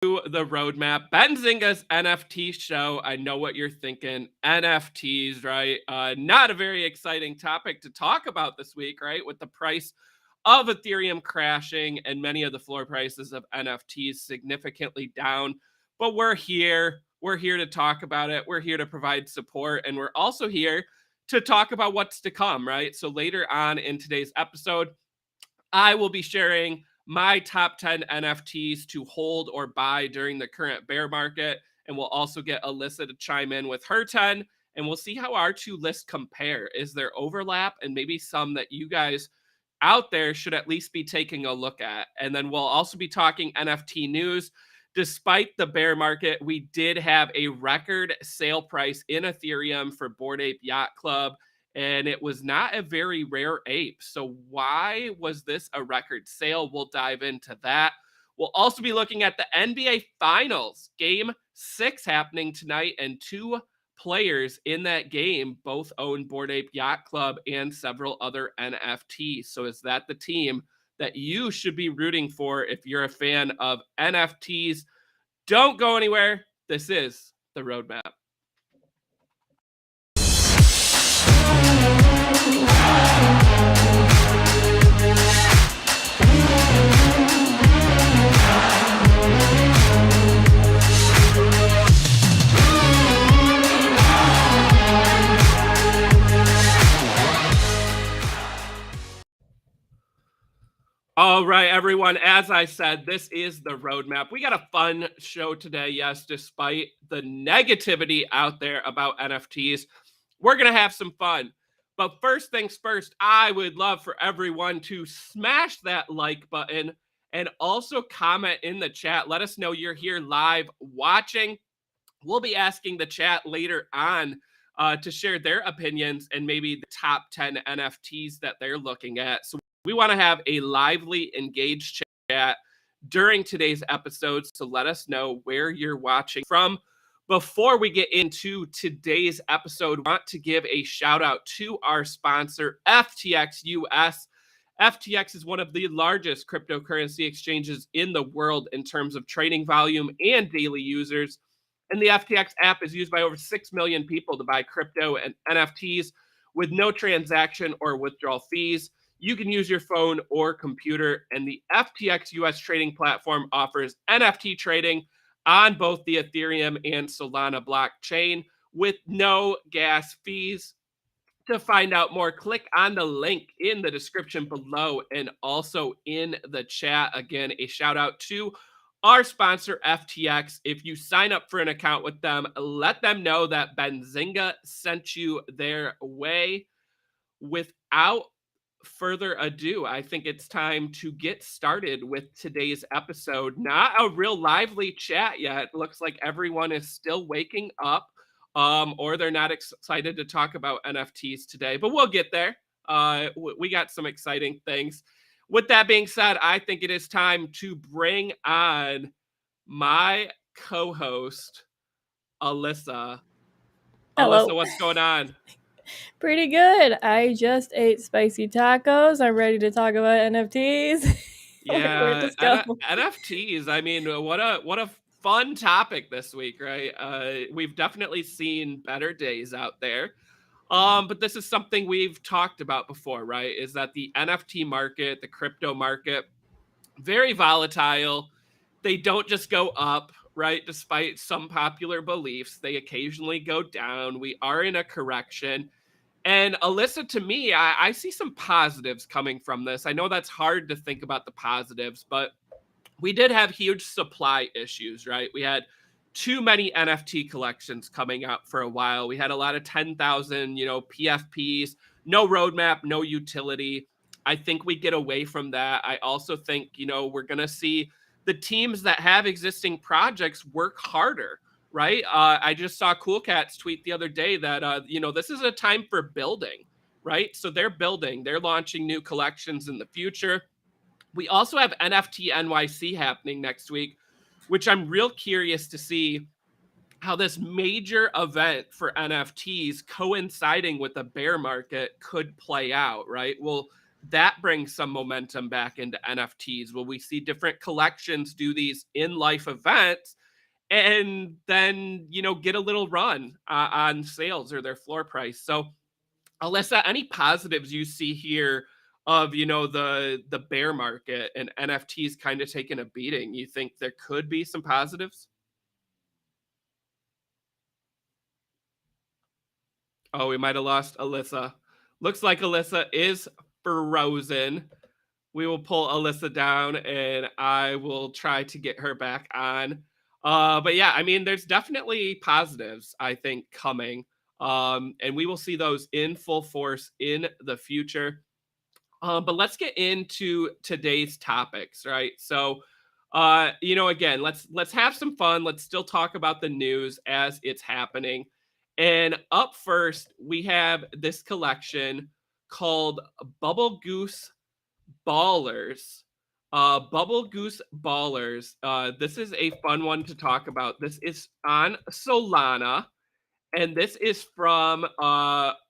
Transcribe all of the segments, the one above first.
the roadmap. Benzinga's NFT show. I know what you're thinking. NFTs, right? Not a very exciting topic to talk about this week, right? With the price of Ethereum crashing and many of the floor prices of NFTs significantly down. But we're here. We're here to talk about it. We're here to provide support. And we're also here to talk about what's to come, right? So later on in today's episode, I will be sharing my top 10 NFTs to hold or buy during the current bear market. And we'll also get Alyssa to chime in with her 10. And we'll see how our two lists compare. Is there overlap? And maybe some that you guys out there should at least be taking a look at. And then we'll also be talking NFT news. Despite the bear market, we did have a record sale price in Ethereum for Bored Ape Yacht Club, and it was not a very rare ape. So why was this a record sale? We'll dive into that. We'll also be looking at the NBA Finals, Game 6 happening tonight, and two players in that game both own Bored Ape Yacht Club and several other NFTs. So is that the team that you should be rooting for if you're a fan of NFTs? Don't go anywhere. This is the roadmap. All right, everyone. As I said, this is the roadmap. We got a fun show today. Yes, despite the negativity out there about NFTs, we're going to have some fun. But first things first, I would love for everyone to smash that like button and also comment in the chat. Let us know you're here live watching. We'll be asking the chat later on to share their opinions and maybe the top 10 NFTs that they're looking at. So we want to have a lively, engaged chat during today's episode. So let us know where you're watching from. Before we get into today's episode, I want to give a shout out to our sponsor, FTX US. FTX is one of the largest cryptocurrency exchanges in the world in terms of trading volume and daily users. And the FTX app is used by over 6 million people to buy crypto and NFTs with no transaction or withdrawal fees. You can use your phone or computer, and the FTX US trading platform offers NFT trading on both the Ethereum and Solana blockchain with no gas fees. To find out more, click on the link in the description below and also in the chat. Again, a shout out to our sponsor, FTX. If you sign up for an account with them, let them know that Benzinga sent you their way. Without further ado, I think it's time to get started with today's episode. Not a real lively chat yet. Looks like everyone is still waking up, or they're not excited to talk about NFTs today, but we'll get there. We got some exciting things. With that being said, I think it is time to bring on my co-host, Alyssa. Hello. Alyssa, what's going on? Pretty good. I just ate spicy tacos. I'm ready to talk about NFTs. Yeah, Where'd this go? NFTs. I mean, what a fun topic this week, right? We've definitely seen better days out there. But this is something we've talked about before, right? Is that the NFT market, the crypto market, very volatile. They don't just go up, right? Despite some popular beliefs, they occasionally go down. We are in a correction. And Alyssa, to me, I see some positives coming from this. I know that's hard to think about the positives, but we did have huge supply issues, right? We had too many NFT collections coming out for a while. We had a lot of 10,000, PFPs, no roadmap, no utility. I think we get away from that. I also think, we're going to see the teams that have existing projects work harder, right? I just saw Cool Cats tweet the other day that, this is a time for building, right? So they're building, they're launching new collections in the future. We also have NFT NYC happening next week, which I'm real curious to see how this major event for NFTs coinciding with the bear market could play out, right? We'll that brings some momentum back into NFTs? Will we see different collections do these in life events and then, get a little run on sales or their floor price? So, Alyssa, any positives you see here of, the bear market and NFTs kind of taking a beating? You think there could be some positives? Oh, we might have lost Alyssa. Looks like Alyssa is frozen. We will pull Alyssa down and I will try to get her back on. But yeah, I mean, there's definitely positives, I think, coming. And we will see those in full force in the future. But let's get into today's topics, right? So, again, let's have some fun. Let's still talk about the news as it's happening. And up first, we have this collection called Bubble Goose Ballers. Bubble Goose Ballers. This is a fun one to talk about. This is on Solana, and this is from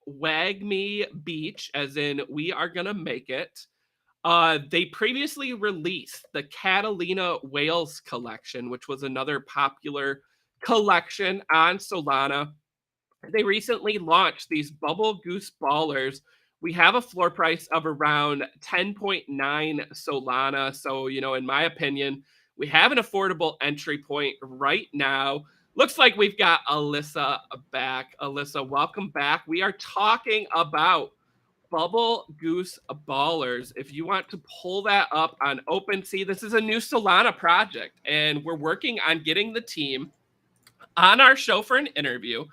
Wagme Beach, as in we are gonna make it. They previously released the Catalina Whales collection, which was another popular collection on Solana. They recently launched these Bubble Goose Ballers. We have a floor price of around 10.9 Solana. So, in my opinion, we have an affordable entry point right now. Looks like we've got Alyssa back. Alyssa, welcome back. We are talking about Bubble Goose Ballers. If you want to pull that up on OpenSea, this is a new Solana project, and we're working on getting the team on our show for an interview.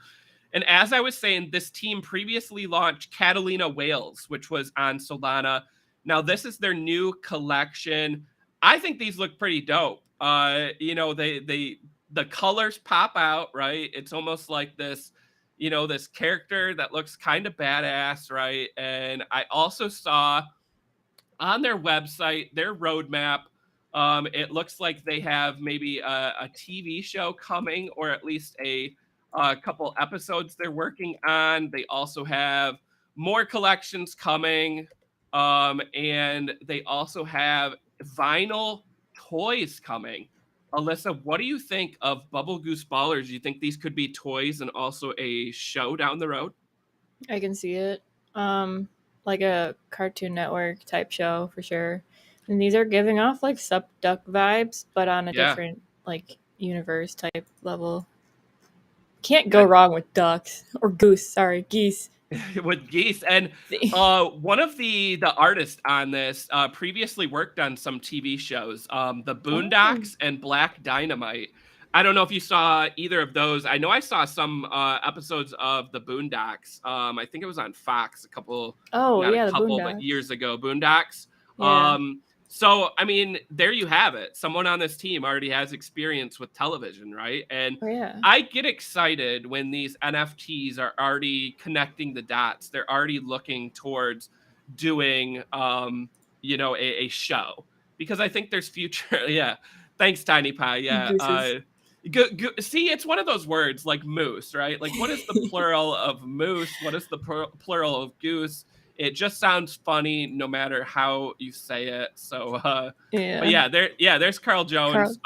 And as I was saying, this team previously launched Catalina Whales, which was on Solana. Now, this is their new collection. I think these look pretty dope. The colors pop out, right? It's almost like this, this character that looks kind of badass, right? And I also saw on their website, their roadmap, it looks like they have maybe a TV show coming, or at least a couple episodes they're working on. They also have more collections coming, and they also have vinyl toys coming. Alyssa, what do you think of Bubble Goose Ballers? Do you think these could be toys and also a show down the road? I can see it. Like a Cartoon Network type show for sure. And these are giving off like Sup Duck vibes, but on a Yeah. different like universe type level. Can't go Yeah. wrong with ducks or goose. Sorry, geese. With geese. And one of the artists on this previously worked on some TV shows, The Boondocks and Black Dynamite. I don't know if you saw either of those. I know I saw some episodes of The Boondocks. I think it was on Fox a couple, Oh not a yeah, the couple, but Boondocks. years ago. Boondocks. Yeah. So, I mean, there you have it. Someone on this team already has experience with television, right? And Oh yeah. I get excited when these NFTs are already connecting the dots. They're already looking towards doing, a show, because I think there's future. Yeah. Thanks, Tiny Pie. Yeah. Gooses. See, it's one of those words like moose, right? Like, what is the plural of moose? What is the plural of goose? It just sounds funny no matter how you say it. So, Yeah. but there's Carl Jones.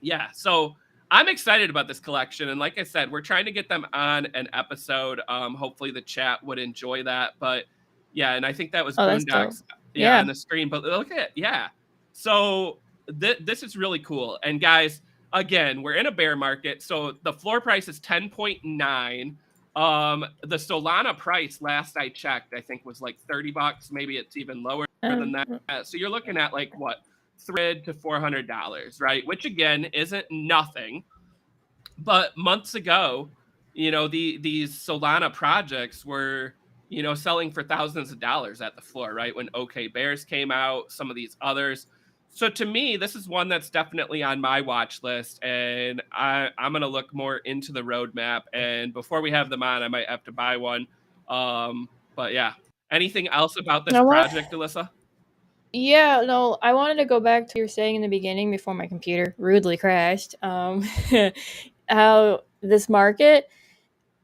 Yeah, so I'm excited about this collection, and like I said, we're trying to get them on an episode. Hopefully the chat would enjoy that. But yeah, and I think that was That's dope. Boondocks, Yeah. on the screen. But look at it, yeah. So this is really cool. And guys, again, we're in a bear market, so the floor price is 10.9. The Solana price, last I checked, I think was like $30. Maybe it's even lower than that. So you're looking at like what, $300 to $400, right? Which again isn't nothing. But months ago, these Solana projects were, selling for thousands of dollars at the floor, right? When OK Bears came out, some of these others. So to me, this is one that's definitely on my watch list, and I'm gonna look more into the roadmap. And before we have them on, I might have to buy one. But yeah, anything else about this project, Alyssa? Yeah, no, I wanted to go back to what you were saying in the beginning before my computer rudely crashed. How this market,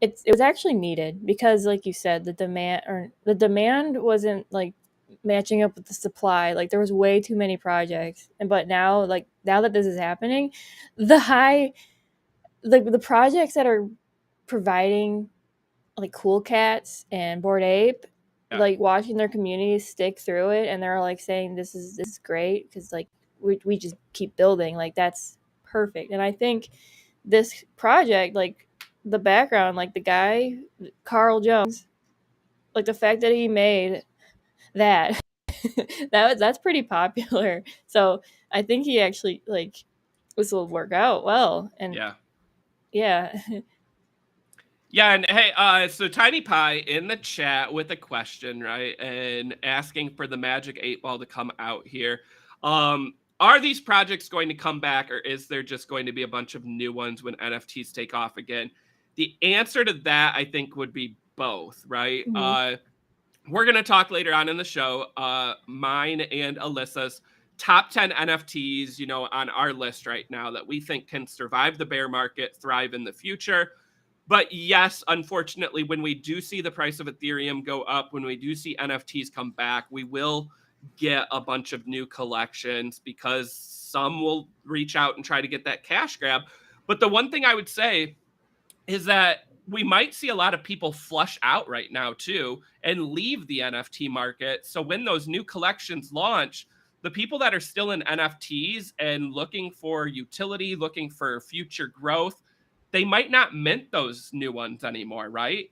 it was actually needed because, like you said, the demand wasn't like matching up with the supply. Like there was way too many projects, but now that this is happening, the projects that are providing like Cool Cats and Bored Ape, like watching their communities stick through it, and they're like saying this is great because like we just keep building, like that's perfect. And I think this project, like the background, like the guy Carl Jones, like the fact that he made that that's pretty popular. So I think he actually like this will work out well. And yeah. Yeah, and hey, so Tiny Pie in the chat with a question, right, and asking for the Magic 8 Ball to come out here. Are these projects going to come back, or is there just going to be a bunch of new ones when NFTs take off again? The answer to that, I think, would be both, right? Mhm. We're going to talk later on in the show, mine and Alyssa's top 10 NFTs, you know, on our list right now that we think can survive the bear market, thrive in the future. But yes, unfortunately, when we do see the price of Ethereum go up, when we do see NFTs come back, we will get a bunch of new collections because some will reach out and try to get that cash grab. But the one thing I would say is that we might see a lot of people flush out right now too and leave the NFT market. So when those new collections launch, the people that are still in NFTs and looking for utility, looking for future growth, they might not mint those new ones anymore, right?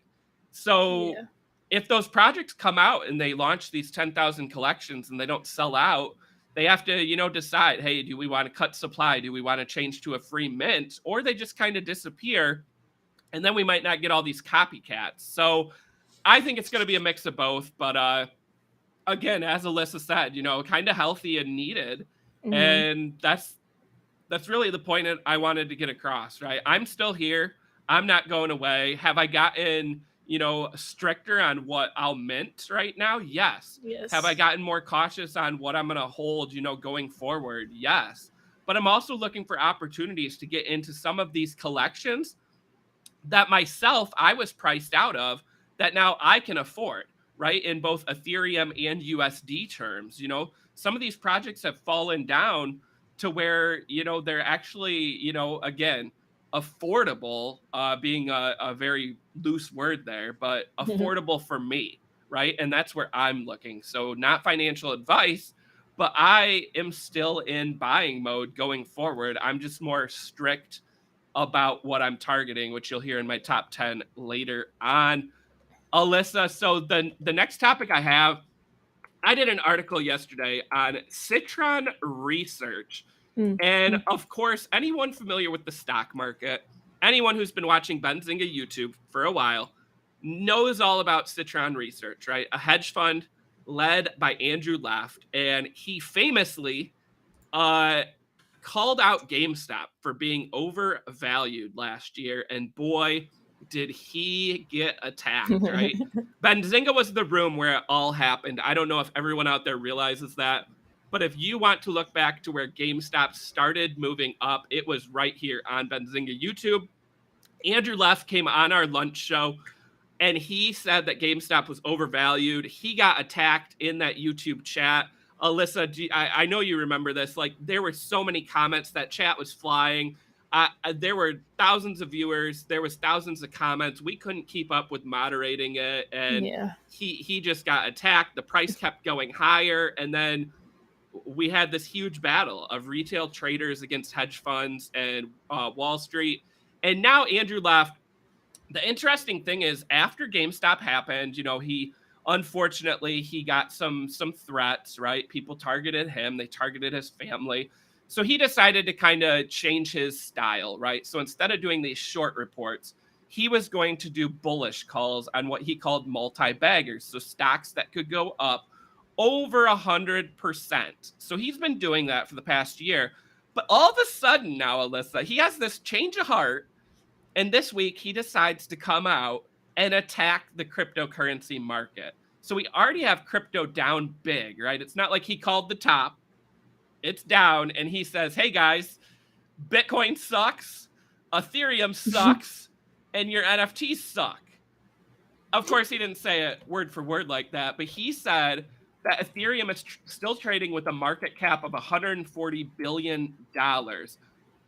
So Yeah. if those projects come out and they launch these 10,000 collections and they don't sell out, they have to, you know, decide, hey, do we want to cut supply? Do we want to change to a free mint? Or they just kind of disappear, and then we might not get all these copycats. So I think it's going to be a mix of both. But again, as Alyssa said, you know, kind of healthy and needed. Mhm. And that's really the point that I wanted to get across, right? I'm still here. I'm not going away. Have I gotten, you know, stricter on what I'll mint right now? Yes. Yes. Have I gotten more cautious on what I'm going to hold, you know, going forward? Yes. But I'm also looking for opportunities to get into some of these collections that myself I was priced out of that now I can afford, right? In both Ethereum and USD terms. You know, some of these projects have fallen down to where, you know, they're actually, you know, again, affordable, being a very loose word there, but affordable for me, right? And that's where I'm looking. So not financial advice, but I am still in buying mode going forward. I'm just more strict about what I'm targeting, which you'll hear in my top 10 later on. Alyssa, so the next topic I have, I did an article yesterday on Citron Research. And of course, anyone familiar with the stock market, anyone who's been watching Benzinga YouTube for a while, knows all about Citron Research, right? A hedge fund led by Andrew Left. And he famously called out GameStop for being overvalued last year, and boy, did he get attacked, right? Benzinga was the room where it all happened. I don't know if everyone out there realizes that, but if you want to look back to where GameStop started moving up, it was right here on Benzinga YouTube. Andrew Left came on our lunch show and he said that GameStop was overvalued. He got attacked in that YouTube chat. Alyssa, I know you remember this. Like, there were so many comments. That chat was flying. There were thousands of viewers. There was thousands of comments. We couldn't keep up with moderating it, and Yeah. he just got attacked. The price kept going higher, and then we had this huge battle of retail traders against hedge funds and Wall Street. And now Andrew Left. The interesting thing is, after GameStop happened, you know, unfortunately he got some threats, right? People targeted him, they targeted his family. So he decided to kind of change his style, right? So instead of doing these short reports, he was going to do bullish calls on what he called multi-baggers, so stocks that could go up over 100%. So he's been doing that for the past year. But all of a sudden now, Alyssa, he has this change of heart. And this week, he decides to come out and attack the cryptocurrency market. So we already have crypto down big, right? It's not like he called the top. It's down. And he says, hey, guys, Bitcoin sucks. Ethereum sucks. And your NFTs suck. Of course, he didn't say it word for word like that. But he said, that Ethereum is still trading with a market cap of $140 billion.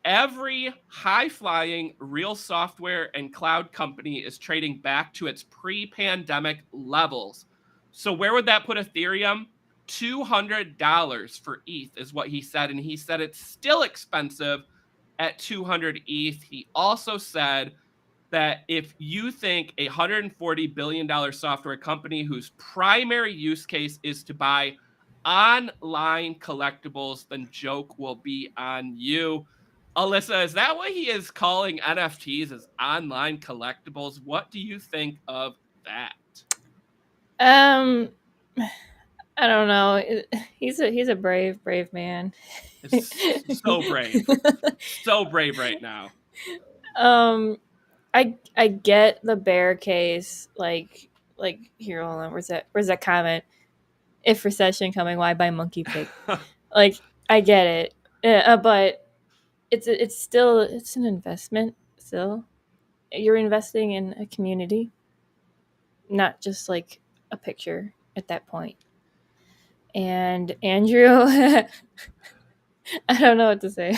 Every high-flying real software and cloud company is trading back to its pre-pandemic levels. So where would that put Ethereum? $200 for ETH is what he said. And he said it's still expensive at 200 ETH. He also said that if you think a $140 billion software company whose primary use case is to buy online collectibles, then joke will be on you. Alyssa, is that what he is calling NFTs, as online collectibles? What do you think of that? I don't know. He's a brave man. It's so brave. So brave right now. I get the bear case. Like here, hold on. Where's that comment? If recession coming, why buy monkey pig? Like I get it, but it's still an investment. Still, you're investing in a community, not just like a picture at that point. And Andrew, I don't know what to say.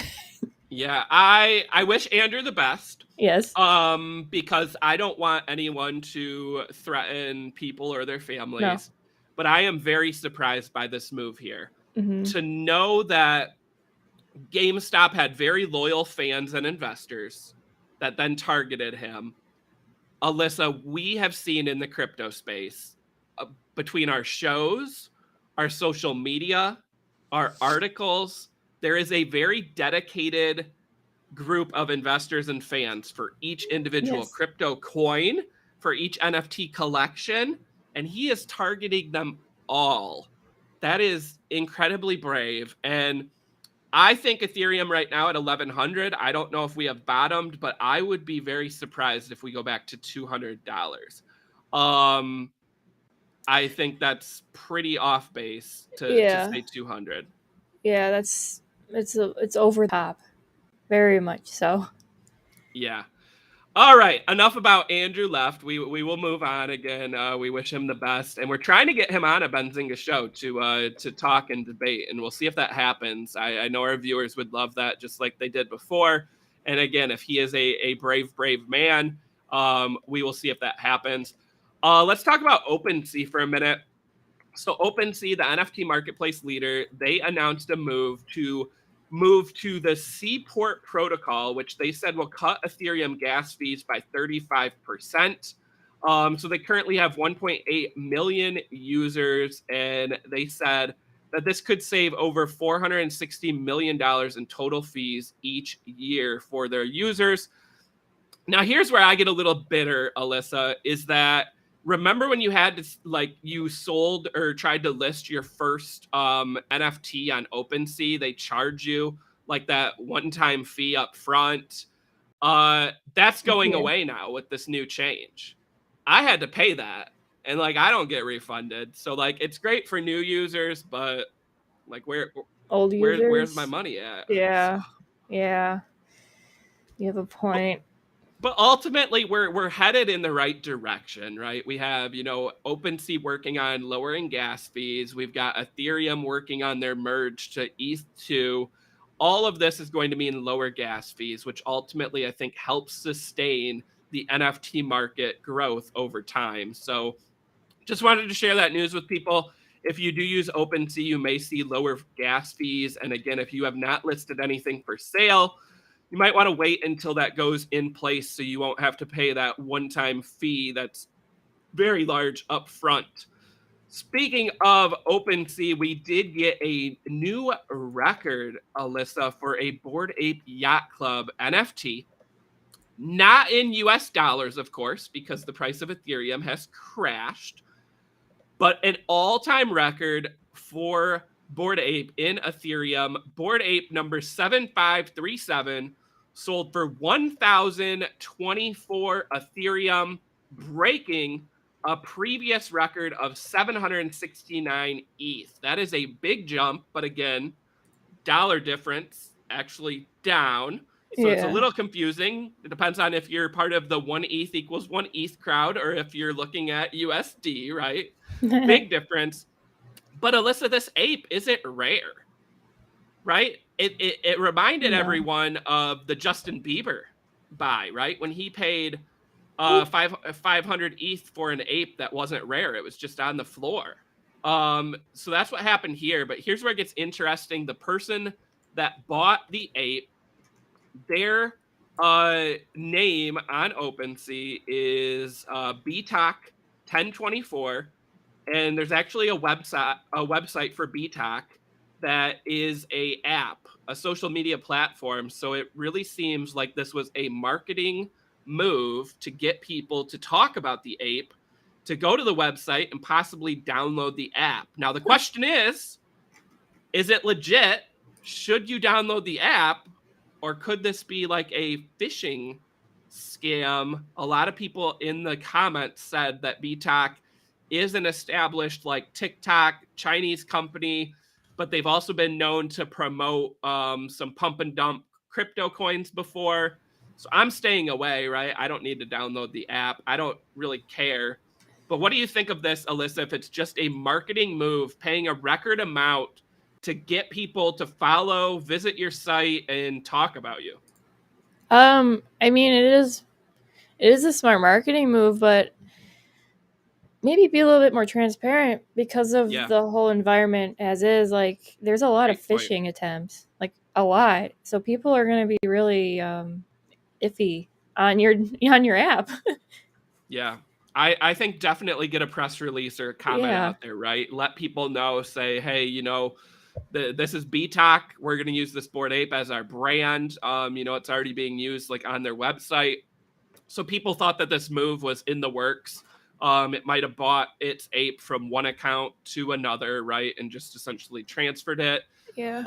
Yeah, I wish Andrew the best. Yes. Because I don't want anyone to threaten people or their families. No. But I am very surprised by this move here. Mm-hmm. To know that GameStop had very loyal fans and investors that then targeted him. Alyssa, we have seen in the crypto space, between our shows, our social media, our articles, there is a very dedicated group of investors and fans for each individual crypto coin, for each NFT collection, and he is targeting them all. That is incredibly brave. And I think Ethereum right now at 1,100, I don't know if we have bottomed, but I would be very surprised if we go back to $200. I think that's pretty off base to say 200. Yeah, it's over the top. Very much so. Yeah. All right. Enough about Andrew left. We will move on again. We wish him the best, and we're trying to get him on a Benzinga show to talk and debate, and we'll see if that happens. I know our viewers would love that, just like they did before. And again, if he is a brave man, we will see if that happens. Let's talk about OpenSea for a minute. So OpenSea, the NFT marketplace leader, they announced a move to the Seaport protocol, which they said will cut Ethereum gas fees by 35%. So they currently have 1.8 million users, and they said that this could save over $460 million in total fees each year for their users. Now, here's where I get a little bitter, Alyssa, is that remember when you had to, you sold or tried to list your first NFT on OpenSea, they charge you like that one-time fee up front. That's going away now with this new change. I had to pay that, and I don't get refunded. So it's great for new users, but where's my money at? Yeah. Yeah. You have a point. But ultimately, we're headed in the right direction, right? We have, OpenSea working on lowering gas fees. We've got Ethereum working on their merge to ETH2. All of this is going to mean lower gas fees, which ultimately I think helps sustain the NFT market growth over time. So just wanted to share that news with people. If you do use OpenSea, you may see lower gas fees. And again, if you have not listed anything for sale, you might want to wait until that goes in place so you won't have to pay that one-time fee that's very large up front. Speaking of OpenSea, we did get a new record, Alyssa, for a Bored Ape Yacht Club NFT. Not in US dollars, of course, because the price of Ethereum has crashed, but an all-time record for Bored Ape in Ethereum. Bored Ape number 7537 sold for 1,024 Ethereum, breaking a previous record of 769 ETH. That is a big jump, but again, dollar difference actually down. So it's a little confusing. It depends on if you're part of the 1 ETH equals 1 ETH crowd or if you're looking at USD, right? Big difference. But Alyssa, this ape isn't rare, right? It reminded No. everyone of the Justin Bieber buy, right? When he paid 500 ETH for an ape that wasn't rare. It was just on the floor. So that's what happened here. But here's where it gets interesting. The person that bought the ape, their name on OpenSea is BTOC 1024, and there's actually a website for BTOC that is a app, a social media platform. So it really seems like this was a marketing move to get people to talk about the ape, to go to the website and possibly download the app. Now the question is it legit? Should you download the app, or could this be like a phishing scam? A lot of people in the comments said that BTOC is an established like TikTok Chinese company, but they've also been known to promote some pump and dump crypto coins before. So I'm staying away, right? I don't need to download the app. I don't really care. But what do you think of this, Alyssa, if it's just a marketing move, paying a record amount to get people to follow, visit your site, and talk about you? I mean, it is a smart marketing move, but maybe be a little bit more transparent because of Yeah, the whole environment as is. Like, there's a lot of great point. phishing attempts, like a lot. So people are going to be really iffy on your app. Yeah. I think definitely get a press release or a comment Yeah. out there, right? Let people know, say, hey, this is BTOC. We're going to use this Bored Ape as our brand. It's already being used like on their website. So people thought that this move was in the works. It might have bought its ape from one account to another, right? And just essentially transferred it. Yeah.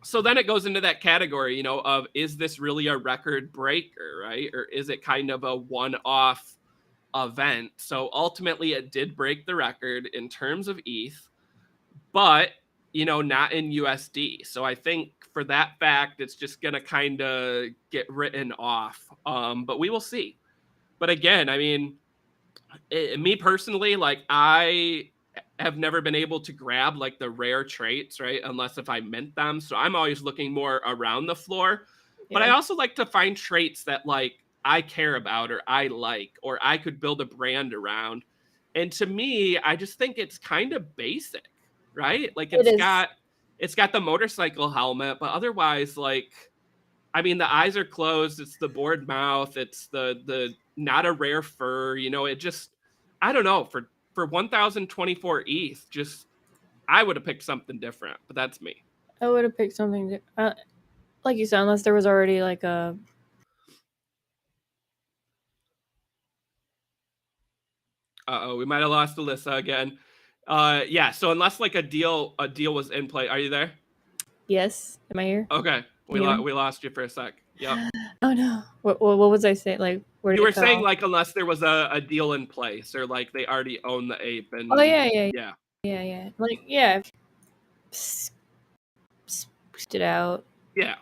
So then it goes into that category, of is this really a record breaker, right? Or is it kind of a one-off event? So ultimately it did break the record in terms of ETH, but not in USD. So I think for that fact, it's just going to kind of get written off. But we will see. But again, I mean, me personally, like I have never been able to grab like the rare traits, right? Unless if I mint them. So I'm always looking more around the floor. But I Yeah. also like to find traits that like I care about or I like or I could build a brand around. And to me, I just think it's kind of basic, right? Like It it's is. got it's got the motorcycle helmet, but otherwise like I mean the eyes are closed, it's the bored mouth, it's the not a rare fur, it just I don't know, for 1024 ETH, just I would have picked something different, but that's me. I would have picked something like you said, unless there was already like a. Uh-oh, we might have lost Alyssa again. Yeah, so unless like a deal was in play. Are you there? Yes. Am I here? Okay. Can you hear me? We lost you for a sec. Yep. Oh no. What was I saying? Like, where You did were it cut saying off? like unless there was a deal in place or like they already own the ape Oh and yeah, yeah, yeah. yeah, yeah. Like, yeah, s- pushed it out, Yeah.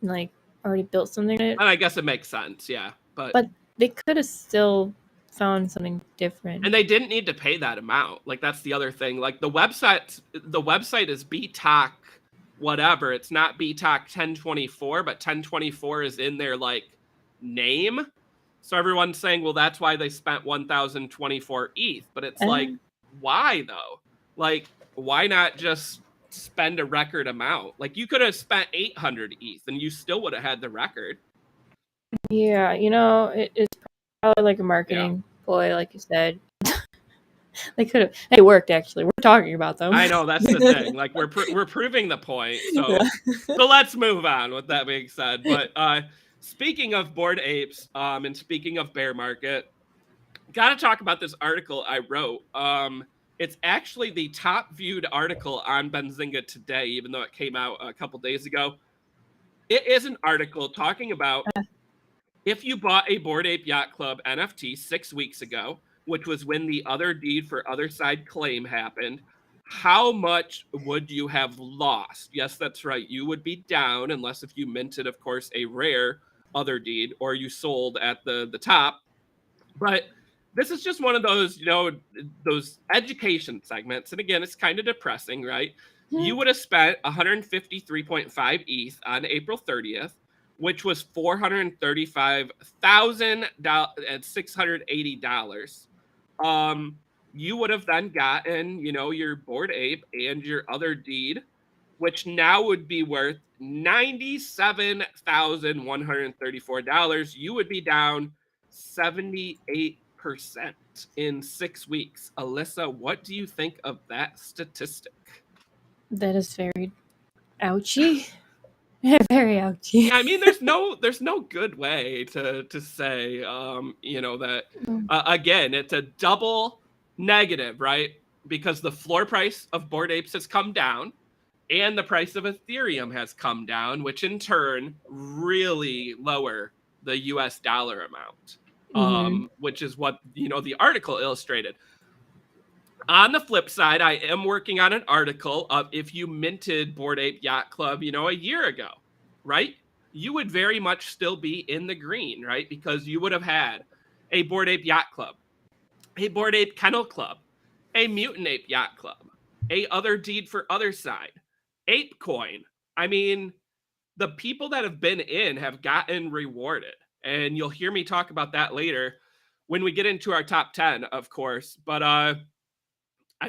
and like already built something in it. And I guess it makes sense, yeah. But they could have still found something different. And they didn't need to pay that amount. Like that's the other thing. Like the website is BTOC whatever. It's not BTOC 1024, but 1024 is in their like name. So everyone's saying, well, that's why they spent 1024 ETH. But it's like, Uh, why though? Like, why not just spend a record amount? Like you could have spent 800 ETH and you still would have had the record. yeah, it's probably like a Yeah. marketing ploy, like you said. They could have. It worked actually. We're talking about them. I know that's the thing. Like we're proving the point. So let's move on. With that being said, but speaking of Bored Apes, and speaking of bear market, got to talk about this article I wrote. It's actually the top viewed article on Benzinga today, even though it came out a couple days ago. It is an article talking about if you bought a Bored Ape Yacht Club NFT 6 weeks ago, which was when the other deed for other side claim happened, how much would you have lost? Yes, that's right. You would be down unless if you minted, of course, a rare other deed or you sold at the top. But this is just one of those, those education segments. And again, it's kind of depressing, right? You would have spent 153.5 ETH on April 30th, which was $435,680. You would have then gotten, your Bored Ape and your other deed, which now would be worth $97,134. You would be down 78% in 6 weeks. Alyssa, what do you think of that statistic? That is very ouchy. Very ouchy. Yeah, I mean, there's no good way to say, that again, it's a double negative, right? Because the floor price of Bored Apes has come down, and the price of Ethereum has come down, which in turn really lower the US dollar amount, which is what, the article illustrated. On the flip side, I am working on an article of if you minted Bored Ape Yacht Club, a year ago, right? You would very much still be in the green, right? Because you would have had a Bored Ape Yacht Club, a Bored Ape Kennel Club, a Mutant Ape Yacht Club, a other deed for other side, ApeCoin. I mean, the people that have been in have gotten rewarded. And you'll hear me talk about that later when we get into our top 10, of course. But I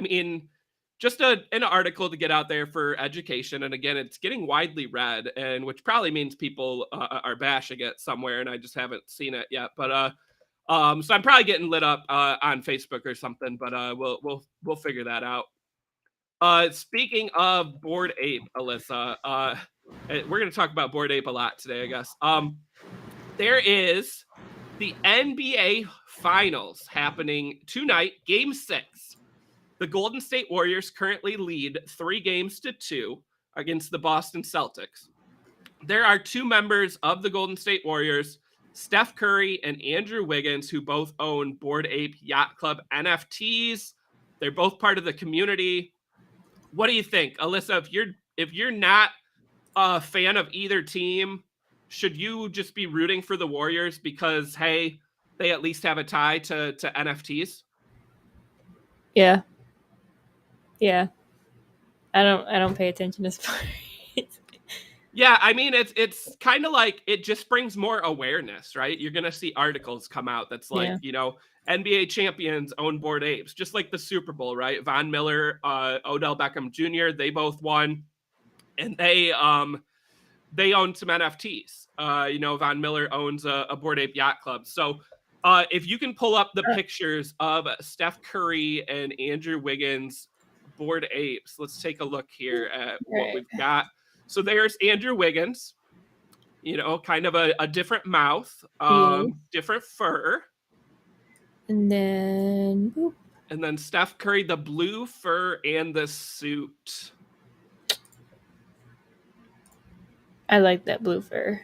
mean, just an article to get out there for education. And again, it's getting widely read, and which probably means people are bashing it somewhere, and I just haven't seen it yet. But so I'm probably getting lit up on Facebook or something. But we'll figure that out. Speaking of Bored Ape, Alyssa, we're going to talk about Bored Ape a lot today, I guess. There is the NBA Finals happening tonight, Game 6. The Golden State Warriors currently lead 3-2 against the Boston Celtics. There are 2 members of the Golden State Warriors, Steph Curry and Andrew Wiggins, who both own Bored Ape Yacht Club NFTs. They're both part of the community. What do you think, Alyssa? If you're not a fan of either team, should you just be rooting for the Warriors because, hey, they at least have a tie to NFTs? Yeah. Yeah. I don't pay attention to sports. Yeah, I mean, it's kind of like it just brings more awareness, right? You're going to see articles come out that's like, NBA champions own Bored Apes, just like the Super Bowl, right? Von Miller, Odell Beckham Jr., they both won, and they own some NFTs. Von Miller owns a Bored Ape Yacht Club. So if you can pull up the pictures of Steph Curry and Andrew Wiggins Bored Apes, let's take a look here at what we've got. So there's Andrew Wiggins, kind of a different mouth, different fur. And then Steph Curry, the blue fur and the suit. I like that blue fur.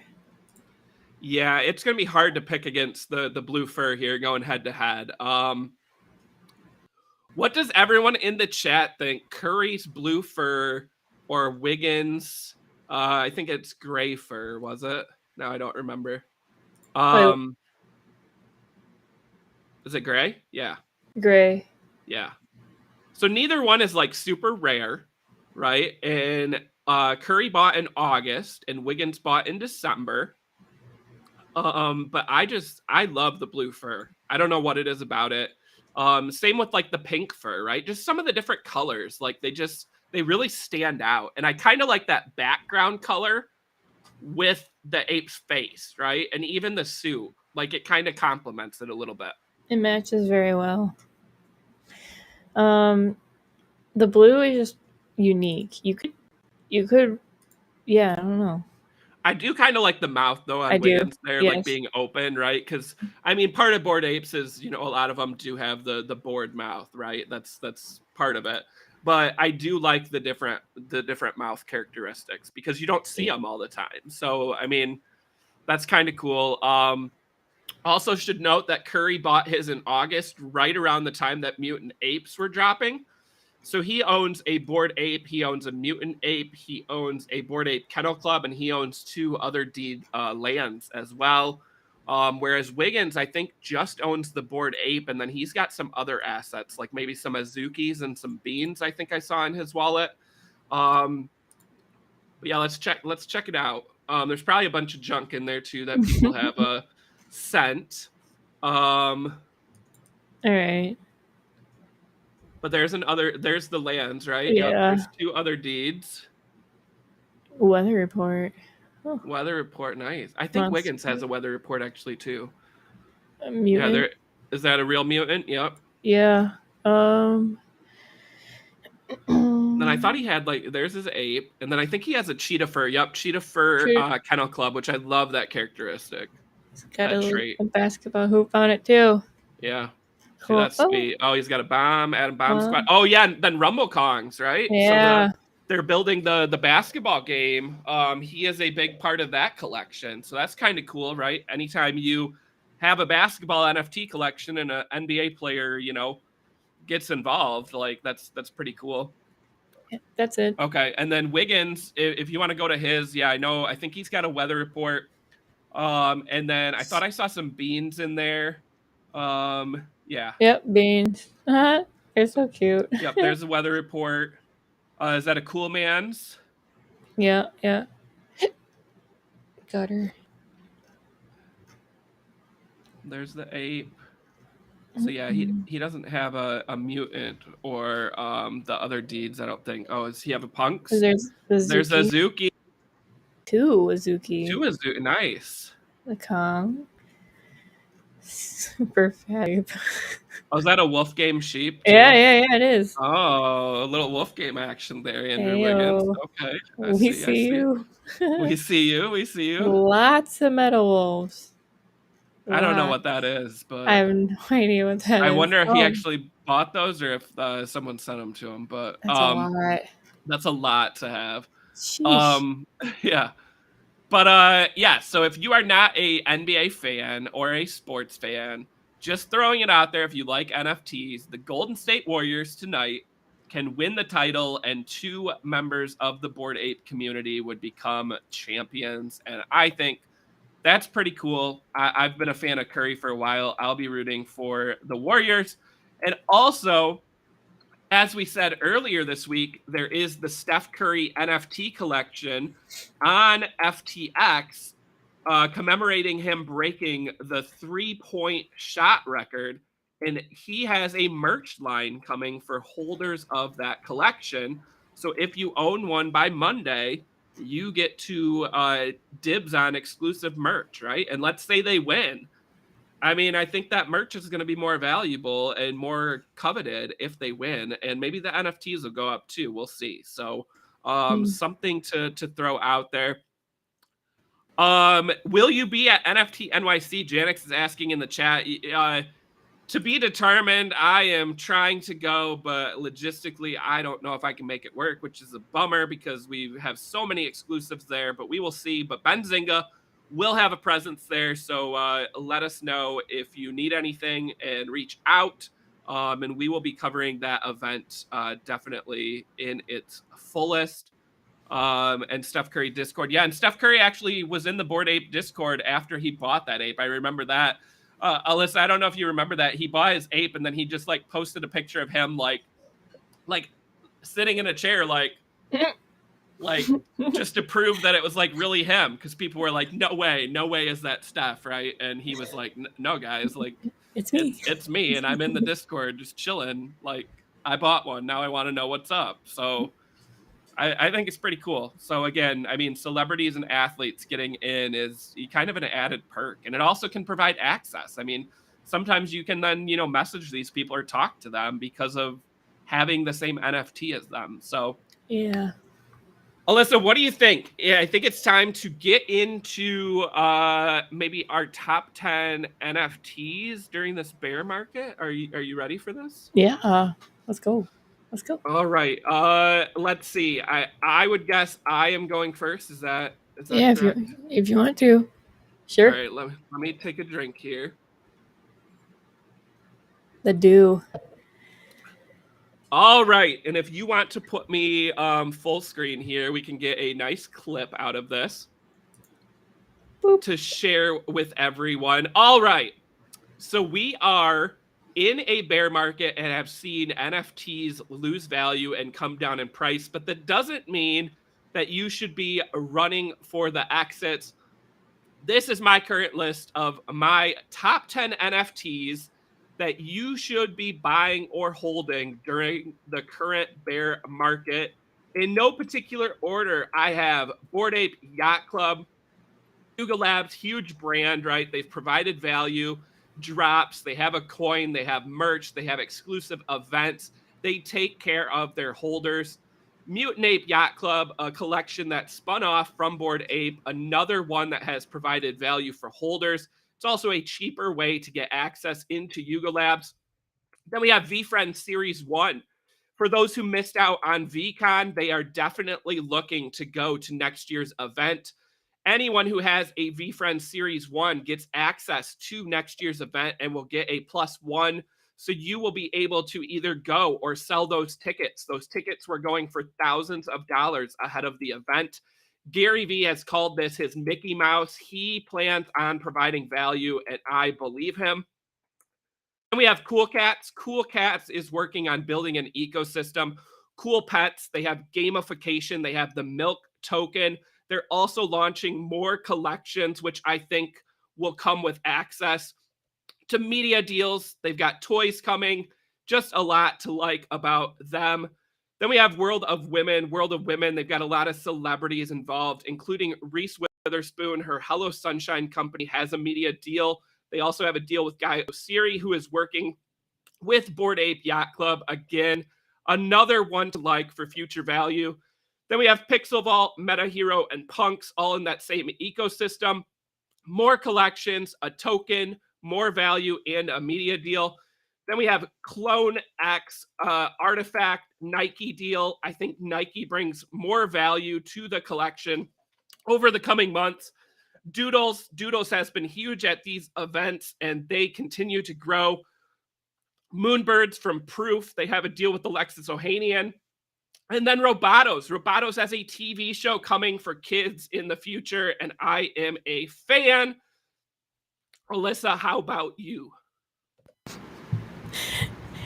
Yeah, it's going to be hard to pick against the blue fur here going head to head. What does everyone in the chat think? Curry's blue fur or Wiggins? I think it's gray fur, was it? No, I don't remember. Is it gray? Yeah. Gray. Yeah. So neither one is like super rare, right? And Curry bought in August and Wiggins bought in December. But I love the blue fur. I don't know what it is about it. Same with like the pink fur, right? Just some of the different colors, like they really stand out. And I kind of like that background color with the ape's face, right? And even the suit, like it kind of complements it a little bit. It matches very well. The blue is just unique. You could, yeah, I don't know. I do kind of like the mouth though on Wiggins there, like being open, right? Because I mean, part of Bored Apes is, a lot of them do have the bored mouth, right? That's part of it. But I do like the different mouth characteristics because you don't see them all the time. So I mean, that's kind of cool. Also should note that Curry bought his in August, right around the time that Mutant Apes were dropping. So he owns a Bored Ape, he owns a Mutant Ape, he owns a Bored Ape Kennel Club, and he owns 2 other deed lands as well. Whereas Wiggins, I think, just owns the Bored Ape, and then he's got some other assets, like maybe some Azukis and some beans. I think I saw in his wallet. But yeah, let's check it out. There's probably a bunch of junk in there too that people have sent. All right. But there's the lands, right? Yeah. Yep, there's 2 other deeds. Weather report. Oh. Weather report, nice. I think Wiggins has a weather report actually too. A mutant? Yeah, is that a real mutant? Yep. Yeah. Then I thought he had there's his ape, and then I think he has a cheetah fur. Yep, cheetah fur kennel club, which I love that characteristic. He's got a basketball hoop on it too. Yeah. Cool. See, that's sweet. Oh, he's got a bomb, Adam Bomb Squad. Oh yeah, and then Rumble Kongs, right? Yeah. So they're building the basketball game. He is a big part of that collection. So that's kind of cool, right? Anytime you have a basketball NFT collection and an NBA player, gets involved, that's pretty cool. Yeah, that's it. Okay, and then Wiggins, if you want to go to his, I think he's got a weather report. And then I thought I saw some beans in there. Yeah. Yep, beans. They're so cute. Yep, there's a weather report. Is that a Cool Man's? Yeah. Got her. There's the ape. So yeah, he doesn't have a mutant or the other deeds, I don't think. Oh, does he have a punks? There's Azuki. 2 Azuki. Nice. The Kong. Super fab. Oh, is that a Wolf Game sheep? Too? Yeah, it is. Oh, a little Wolf Game action there, Andrew Wiggins. Okay. We see you. We see you. Lots of metal wolves. I don't know what that is, but I have no idea what that is. I wonder if he actually bought those or if someone sent them to him. But that's a lot. That's a lot to have. Sheesh. Yeah. But yeah, so if you are not a NBA fan or a sports fan, just throwing it out there, if you like NFTs, the Golden State Warriors tonight can win the title, and 2 members of the Bored Ape community would become champions. And I think that's pretty cool. I've been a fan of Curry for a while. I'll be rooting for the Warriors. And also, as we said earlier this week, there is the Steph Curry NFT collection on FTX, commemorating him breaking the 3-point shot record. And he has a merch line coming for holders of that collection. So if you own one by Monday, you get to dibs on exclusive merch, right? And let's say they win. I mean, I think that merch is going to be more valuable and more coveted if they win, and maybe the NFTs will go up too. We'll see. So, something to throw out there. Will you be at NFT NYC? Janix is asking in the chat. To be determined. I am trying to go, but logistically, I don't know if I can make it work, which is a bummer because we have so many exclusives there. But we will see. But Benzinga will have a presence there, so let us know if you need anything and reach out, and we will be covering that event definitely in its fullest. And Steph Curry Discord, and Steph Curry actually was in the Bored Ape Discord after he bought that ape. I remember that. Alyssa, I don't know if you remember that. He bought his ape and then he just posted a picture of him like sitting in a chair just to prove that it was really him, because people were like, no way is that Steph, right? And he was like, no guys, it's me, it's me, and I'm in the Discord just chilling, I bought one, now I want to know what's up. So I think it's pretty cool. So again, I mean, celebrities and athletes getting in is kind of an added perk, and it also can provide access. I mean, sometimes you can then message these people or talk to them because of having the same NFT as them. So yeah. Alyssa, what do you think? Yeah, I think it's time to get into maybe our top 10 NFTs during this bear market. Are you ready for this? Yeah. Let's go. All right. Let's see. I would guess I am going first. Is that yeah? Correct? If you want to, sure. All right. Let me take a drink here. The dew. All right, and if you want to put me full screen here, we can get a nice clip out of this. Boop. to share with everyone. All right. So we are in a bear market and have seen NFTs lose value and come down in price, but that doesn't mean that you should be running for the exits. This is my current list of my top 10 NFTs that you should be buying or holding during the current bear market. In no particular order, I have Bored Ape Yacht Club, Yuga Labs, huge brand, right? They've provided value, drops, they have a coin, they have merch, they have exclusive events, they take care of their holders. Mutant Ape Yacht Club, a collection that spun off from Bored Ape, another one that has provided value for holders. It's also a cheaper way to get access into Yuga Labs. Then we have VFriend Series 1. For those who missed out on VCon, they are definitely looking to go to next year's event. Anyone who has a VFriend Series 1 gets access to next year's event and will get a +1. So you will be able to either go or sell those tickets. Those tickets were going for thousands of dollars ahead of the event. Gary Vee has called this his Mickey Mouse. He plans on providing value, and I believe him. And we have Cool Cats. Cool Cats is working on building an ecosystem. Cool Pets, they have gamification, they have the milk token. They're also launching more collections, which I think will come with access to media deals. They've got toys coming, just a lot to like about them. Then we have World of Women. World of Women, they've got a lot of celebrities involved, including Reese Witherspoon. Her Hello Sunshine company has a media deal. They also have a deal with Guy Oseary, who is working with Bored Ape Yacht Club. Again, another one to like for future value. Then we have Pixel Vault, Meta Hero, and Punks, all in that same ecosystem. More collections, a token, more value, and a media deal. Then we have Clone X, Artifact, Nike deal. I think Nike brings more value to the collection over the coming months. Doodles has been huge at these events, and they continue to grow. Moonbirds from Proof, they have a deal with Alexis Ohanian. And then Robotos. Robotos has a TV show coming for kids in the future, and I am a fan. Alyssa, how about you?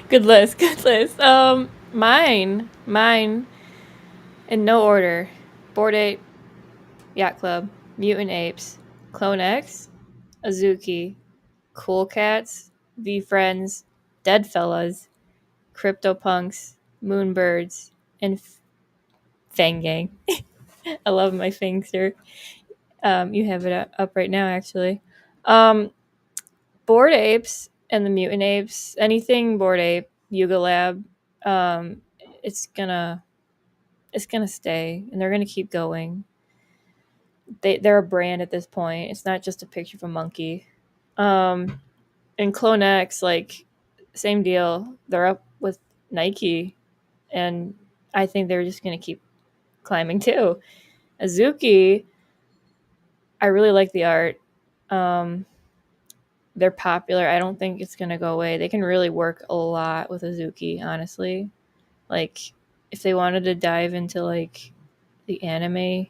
Good list. Good list. Mine, in no order: Bored Ape, Yacht Club, Mutant Apes, Clone X, Azuki, Cool Cats, VFriends, Dead Fellas, CryptoPunks, Moonbirds, and Fang Gang. I love my Fangster. You have it up right now, actually. Bored Apes and the Mutant Apes, anything Bored Ape, Yuga Lab, um, it's gonna stay, and they're gonna keep going. They're a brand at this point. It's not just a picture of a monkey. And Clone X, like, same deal. They're up with Nike, and I think they're just gonna keep climbing too. Azuki, I really like the art. They're popular. I don't think it's gonna go away. They can really work a lot with Azuki, honestly. Like, if they wanted to dive into like the anime,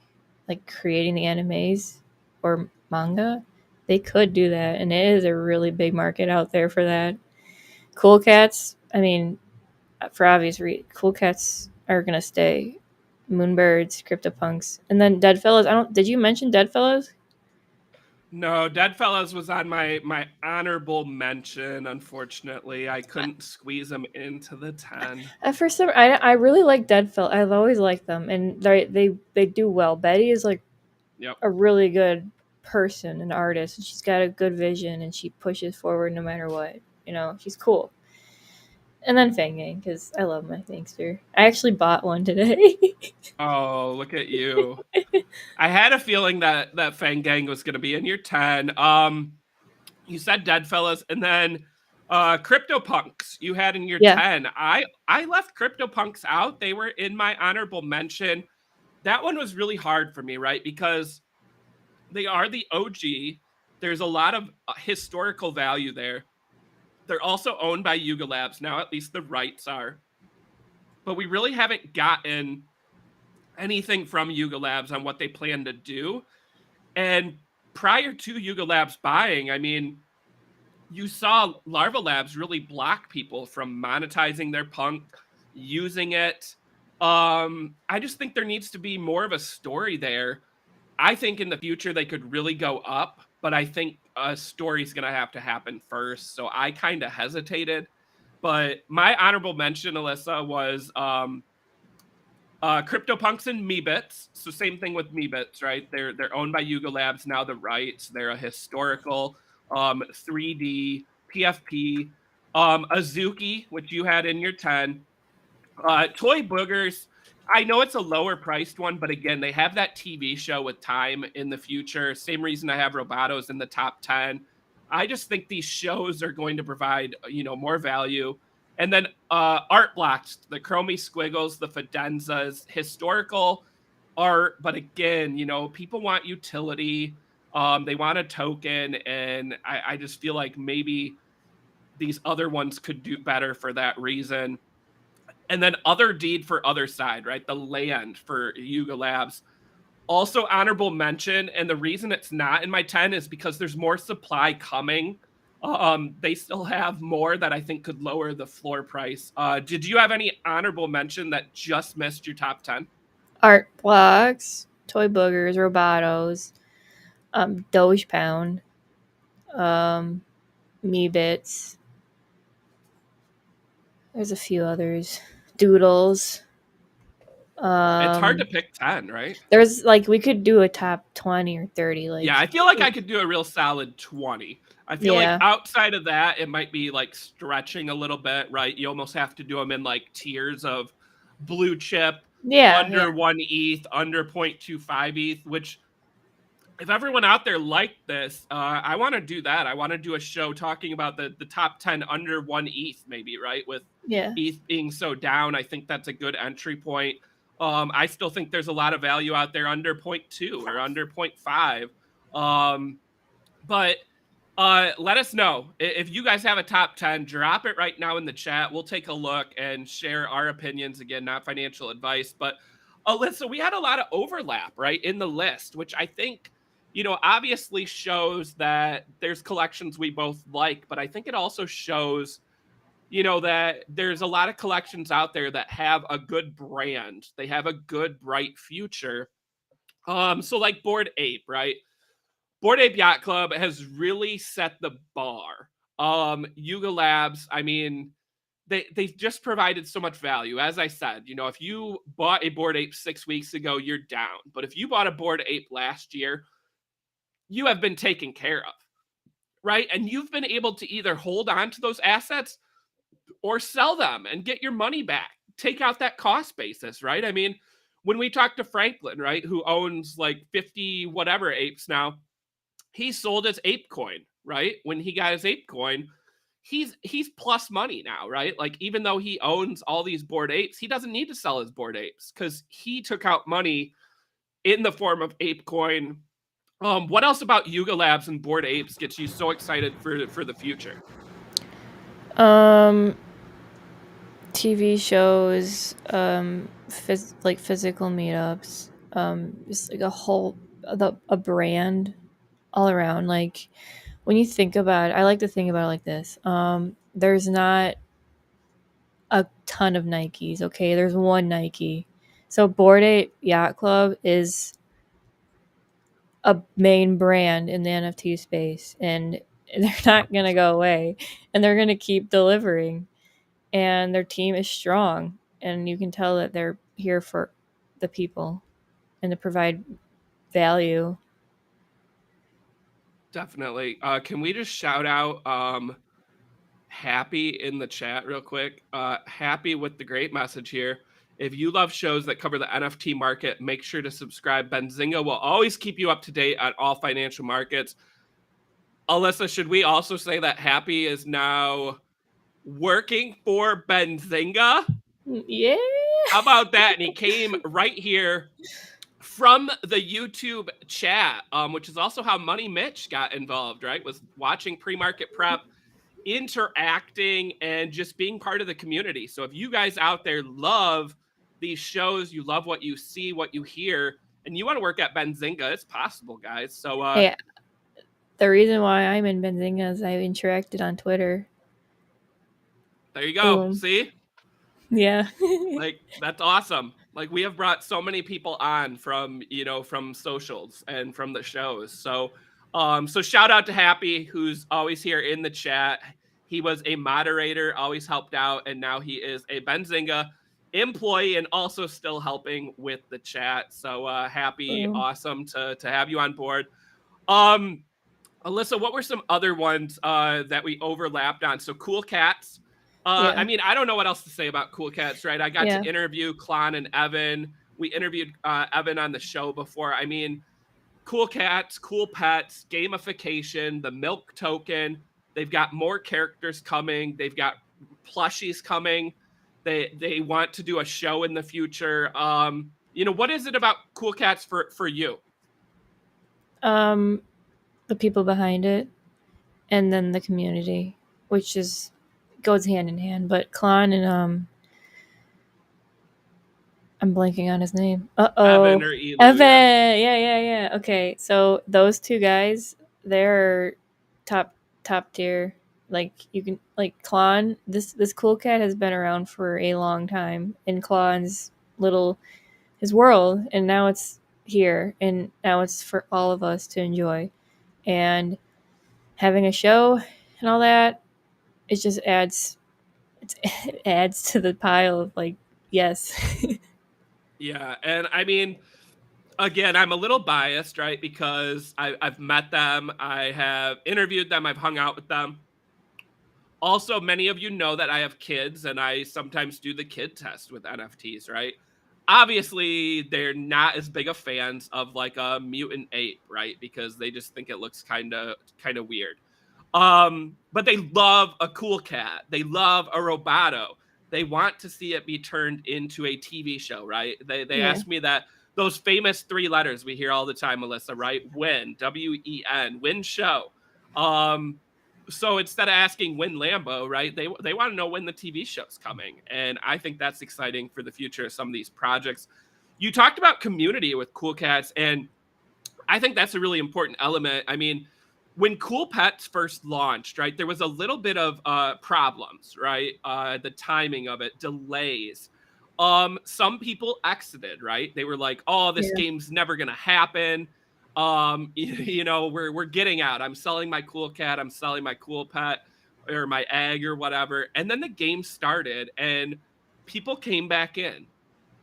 like creating the animes or manga, they could do that, and it is a really big market out there for that. Cool Cats, I mean, for obvious reasons, Cool Cats are gonna stay. Moonbirds, CryptoPunks, and then Deadfellows. I don't. Did you mention Deadfellows? No, Deadfellas was on my honorable mention. Unfortunately, I couldn't squeeze them into the 10. For some, I really like Deadfellows. I've always liked them, and they do well. Betty is like Yep. a really good person, an artist, and she's got a good vision, and she pushes forward no matter what. You know, she's cool. And then Fang Gang, because I love my Fangster. I actually bought one today. Oh, look at you. I had a feeling that Fang Gang was going to be in your 10. You said Deadfellas, and then CryptoPunks you had in your Yeah. 10. I left CryptoPunks out. They were in my honorable mention. That one was really hard for me, right? Because they are the OG. There's a lot of historical value there. They're also owned by Yuga Labs now, at least the rights are. But we really haven't gotten anything from Yuga Labs on what they plan to do. And prior to Yuga Labs buying, I mean, you saw Larva Labs really block people from monetizing their punk, using it. I just think there needs to be more of a story there. I think in the future they could really go up, but I think a story's going to have to happen first. So I kind of hesitated. But my honorable mention, Alyssa, was CryptoPunks and Meebits. So same thing with Meebits, right? They're owned by Yuga Labs now. The rights. They're a historical 3D PFP. Azuki, which you had in your 10. Toy Boogers. I know it's a lower priced one, but again, they have that TV show with time in the future. Same reason I have Robotos in the top 10. I just think these shows are going to provide, more value. And then art blocks, the Chromie Squiggles, the Fidenzas, historical art. But again, people want utility. They want a token. And I just feel like maybe these other ones could do better for that reason. And then other deed for other side, right? The land for Yuga Labs. Also honorable mention. And the reason it's not in my 10 is because there's more supply coming. They still have more that I think could lower the floor price. Did you have any honorable mention that just missed your top 10? Art blocks, Toy Boogers, Robotos, Doge Pound, Meebits. There's a few others. Doodles. It's hard to pick 10, right? There's we could do a top 20 or 30. Yeah, I feel like I could do a real solid 20. I feel like outside of that, it might be stretching a little bit, right? You almost have to do them in tiers of blue chip, under 1 ETH, under 0.25 ETH, which if everyone out there liked this, I want to do that. I want to do a show talking about the top 10 under 1 ETH, maybe, right? With ETH being so down, I think that's a good entry point. I still think there's a lot of value out there under 0.2 or under 0.5. But let us know. If you guys have a top 10, drop it right now in the chat. We'll take a look and share our opinions. Again, not financial advice. But Alyssa, we had a lot of overlap, right, in the list, which I think, obviously shows that there's collections we both like. But I think it also shows that there's a lot of collections out there that have a good brand. They have a good, bright future. So like Bored Ape, right? Bored Ape Yacht Club has really set the bar. Yuga Labs, I mean, they just provided so much value. As I said, if you bought a Bored Ape 6 weeks ago, you're down. But if you bought a Bored Ape last year, you have been taken care of, right? And you've been able to either hold on to those assets or sell them and get your money back. Take out that cost basis, right? I mean, when we talked to Franklin, right, who owns 50 whatever apes now, he sold his ape coin, right? When he got his ape coin, he's plus money now, right? Even though he owns all these Bored Apes, he doesn't need to sell his Bored Apes because he took out money in the form of ape coin. What else about Yuga Labs and Bored Apes gets you so excited for the future? TV shows, physical meetups, just a brand all around. When you think about it, I like to think about it like this. There's not a ton of Nikes, okay? There's one Nike. So Bored Ape Yacht Club is a main brand in the NFT space, and they're not going to go away, and they're going to keep delivering, and their team is strong, and you can tell that they're here for the people and to provide value. Definitely. Can we just shout out Happy in the chat real quick? Happy with the great message here. If you love shows that cover the NFT market, make sure to subscribe. Benzinga will always keep you up to date on all financial markets. Alyssa, should we also say that Happy is now working for Benzinga? Yeah. How about that? And he came right here from the YouTube chat, which is also how Money Mitch got involved, right? Was watching pre-market prep, interacting, and just being part of the community. So if you guys out there love these shows, you love what you see, what you hear, and you want to work at Benzinga, it's possible, guys. So Yeah. The reason why I'm in Benzinga is I interacted on Twitter. There you go. Boom. See? Yeah. Like, that's awesome. Like, we have brought so many people on from, from socials and from the shows. So shout out to Happy, who's always here in the chat. He was a moderator, always helped out, and now he is a Benzinga employee and also still helping with the chat. So Happy, Boom. awesome to have you on board. Alyssa, what were some other ones that we overlapped on? So Cool Cats. Yeah. I mean, I don't know what else to say about Cool Cats, right? I got Yeah. to interview Klon and Evan. We interviewed Evan on the show before. I mean, Cool Cats, Cool Pets, gamification, the milk token. They've got more characters coming. They've got plushies coming. They want to do a show in the future. What is it about Cool Cats for you? The people behind it, and then the community, which goes hand in hand. But Klon and I'm blanking on his name. Evan or Elu? Evan. Yeah. Okay, so those two guys, they're top tier. Like you can Klon. This Cool Cat has been around for a long time in Klon's his world, and now it's here, and now it's for all of us to enjoy. And having a show and all that, it just adds it adds to the pile of yes. Yeah, and I mean, again, I'm a little biased, right? Because I've met them, I have interviewed them, I've hung out with them. Also, many of you know that I have kids and I sometimes do the kid test with NFTs, right? Obviously, they're not as big of fans of like a mutant ape, right? Because they just think it looks kind of weird. But they love a cool cat. They love a roboto. They want to see it be turned into a TV show, right? They Yeah. ask me that those famous 3 letters we hear all the time, Alyssa, right? Win, WEN, win show. So instead of asking when Lambo, right? They want to know when the TV show's coming, and I think that's exciting for the future of some of these projects. You talked about community with Cool Cats, and I think that's a really important element. I mean, when Cool Pets first launched, right, there was a little bit of problems, right? The timing of it, delays. Some people exited, right? They were like, "Oh, this Yeah. game's never gonna happen." We're getting out. I'm selling my Cool Cat. I'm selling my Cool Pet or my egg or whatever. And then the game started, and people came back in.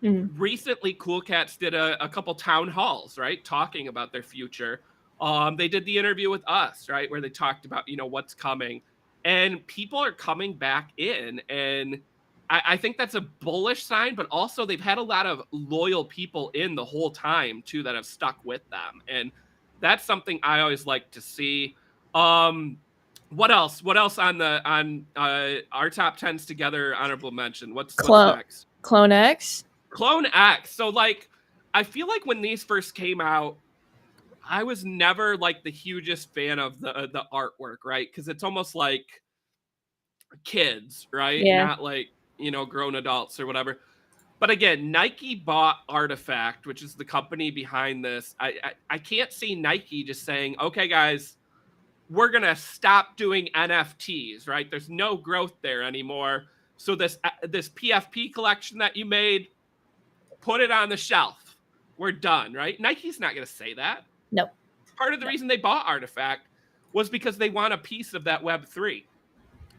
Recently, Cool Cats did a couple town halls, right, talking about their future. They did the interview with us, right, where they talked about what's coming, and people are coming back in, and I think that's a bullish sign. But also, they've had a lot of loyal people in the whole time too that have stuck with them, and that's something I always like to see. What else? What else on our top 10s together? Honorable mention. What's next? Clone X. Clone X. So I feel like when these first came out, I was never like the hugest fan of the artwork, right? Because it's almost like kids, right? Yeah. Not like grown adults or whatever. But again, Nike bought Artifact, which is the company behind this. I can't see Nike just saying, "Okay, guys, we're gonna stop doing NFTs," right? There's no growth there anymore. So this PFP collection that you made, put it on the shelf. We're done, right? Nike's not going to say that. Nope. Part of the reason they bought Artifact was because they want a piece of that Web3.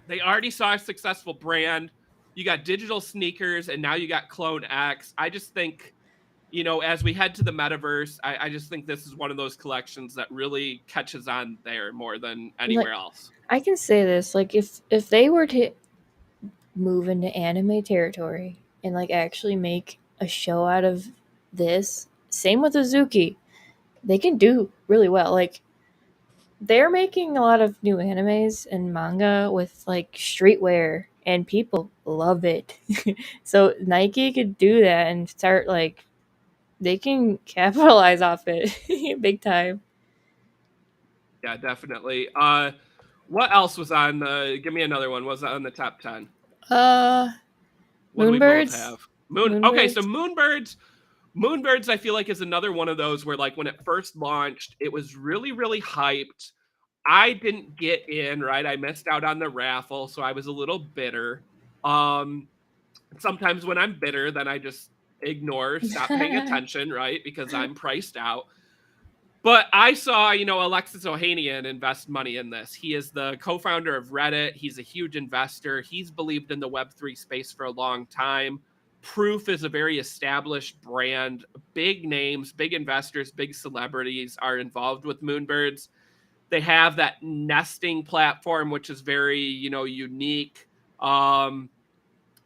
They already saw a successful brand. You got digital sneakers, and now you got Clone X. I just think, as we head to the metaverse, I just think this is one of those collections that really catches on there more than anywhere else. I can say this, if they were to move into anime territory and actually make a show out of this, same with Azuki, they can do really well. They're making a lot of new animes and manga with streetwear, and people love it. So Nike could do that and start they can capitalize off it big time. Yeah, definitely. What else was on the? Give me another one. Was on the top 10? What do we both have? Okay, so Moonbirds. Moonbirds, I feel like, is another one of those where when it first launched, it was really, really hyped. I didn't get in, right? I missed out on the raffle, so I was a little bitter. Um, Sometimes when I'm bitter, then I just ignore, stop paying attention, right? Because I'm priced out. But I saw, Alexis Ohanian invest money in this. He is the co-founder of Reddit. He's a huge investor. He's believed in the Web3 space for a long time. Proof is a very established brand. Big names, big investors, big celebrities are involved with Moonbirds. They have that nesting platform, which is very, unique.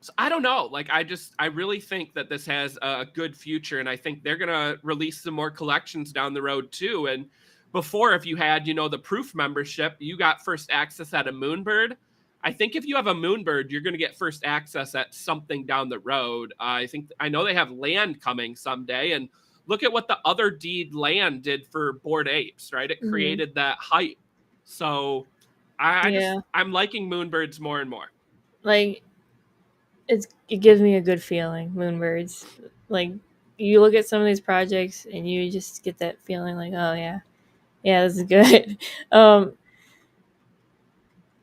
So I don't know. Like I really think that this has a good future, and I think they're gonna release some more collections down the road too. And before, if you had, the Proof membership, you got first access at a Moonbird. I think if you have a Moonbird, you're gonna get first access at something down the road. I know they have land coming someday, and look at what the Other Deed land did for Bored Apes, right? It Mhm. created that hype. So Yeah, I'm liking Moonbirds more and more. like it gives me a good feeling. Moonbirds, like you look at some of these projects and you just get that feeling like, oh yeah, yeah, this is good. um,